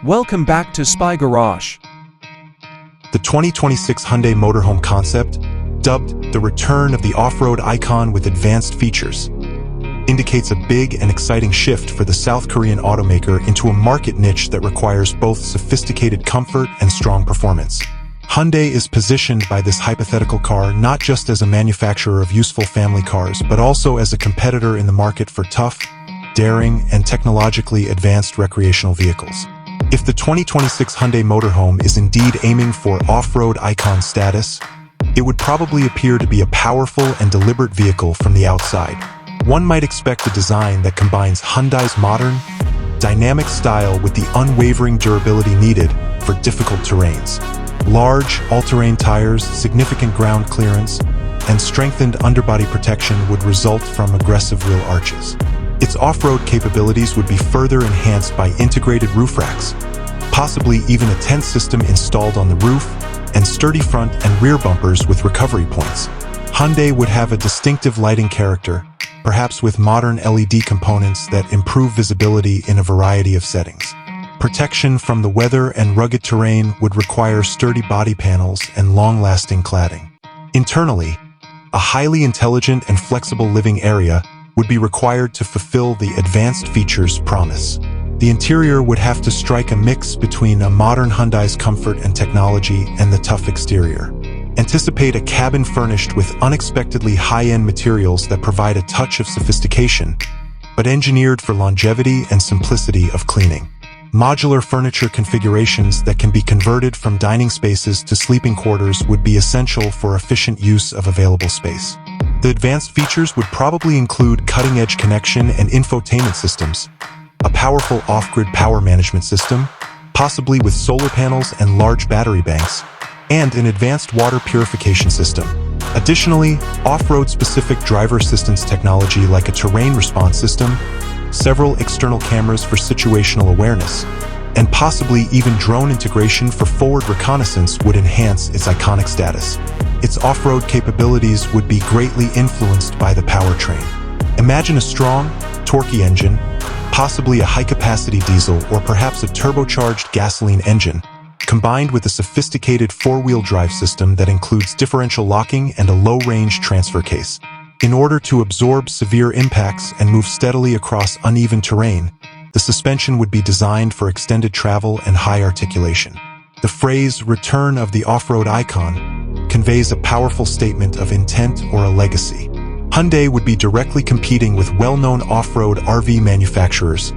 Welcome back to Spy Garage. The 2026 Hyundai Motorhome concept, dubbed the return of the off-road icon with advanced features, indicates a big and exciting shift for the South Korean automaker into a market niche that requires both sophisticated comfort and strong performance. Hyundai is positioned by this hypothetical car not just as a manufacturer of useful family cars, but also as a competitor in the market for tough, daring, and technologically advanced recreational vehicles. If the 2026 Hyundai Motorhome is indeed aiming for off-road icon status, it would probably appear to be a powerful and deliberate vehicle from the outside. One might expect a design that combines Hyundai's modern, dynamic style with the unwavering durability needed for difficult terrains. Large, all-terrain tires, significant ground clearance, and strengthened underbody protection would result from aggressive rear arches. Its off-road capabilities would be further enhanced by integrated roof racks, possibly even a tent system installed on the roof, and sturdy front and rear bumpers with recovery points. Hyundai would have a distinctive lighting character, perhaps with modern LED components that improve visibility in a variety of settings. Protection from the weather and rugged terrain would require sturdy body panels and long-lasting cladding. Internally, a highly intelligent and flexible living area would be required to fulfill the advanced features promise. The interior would have to strike a mix between a modern Hyundai's comfort and technology and the tough exterior. Anticipate a cabin furnished with unexpectedly high-end materials that provide a touch of sophistication, but engineered for longevity and simplicity of cleaning. Modular furniture configurations that can be converted from dining spaces to sleeping quarters would be essential for efficient use of available space. The advanced features would probably include cutting-edge connection and infotainment systems, a powerful off-grid power management system, possibly with solar panels and large battery banks, and an advanced water purification system. Additionally, off-road specific driver assistance technology like a terrain response system, several external cameras for situational awareness, and possibly even drone integration for forward reconnaissance would enhance its iconic status. Its off-road capabilities would be greatly influenced by the powertrain. Imagine a strong, torquey engine, possibly a high-capacity diesel or perhaps a turbocharged gasoline engine, combined with a sophisticated four-wheel drive system that includes differential locking and a low-range transfer case. In order to absorb severe impacts and move steadily across uneven terrain, the suspension would be designed for extended travel and high articulation. The phrase "return of the off-road icon" conveys a powerful statement of intent or a legacy. Hyundai would be directly competing with well-known off-road RV manufacturers,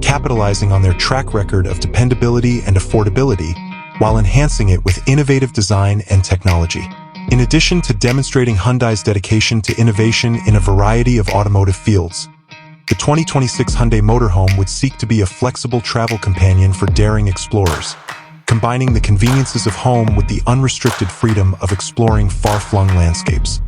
capitalizing on their track record of dependability and affordability, while enhancing it with innovative design and technology. In addition to demonstrating Hyundai's dedication to innovation in a variety of automotive fields, the 2026 Hyundai Motorhome would seek to be a flexible travel companion for daring explorers, combining the conveniences of home with the unrestricted freedom of exploring far-flung landscapes.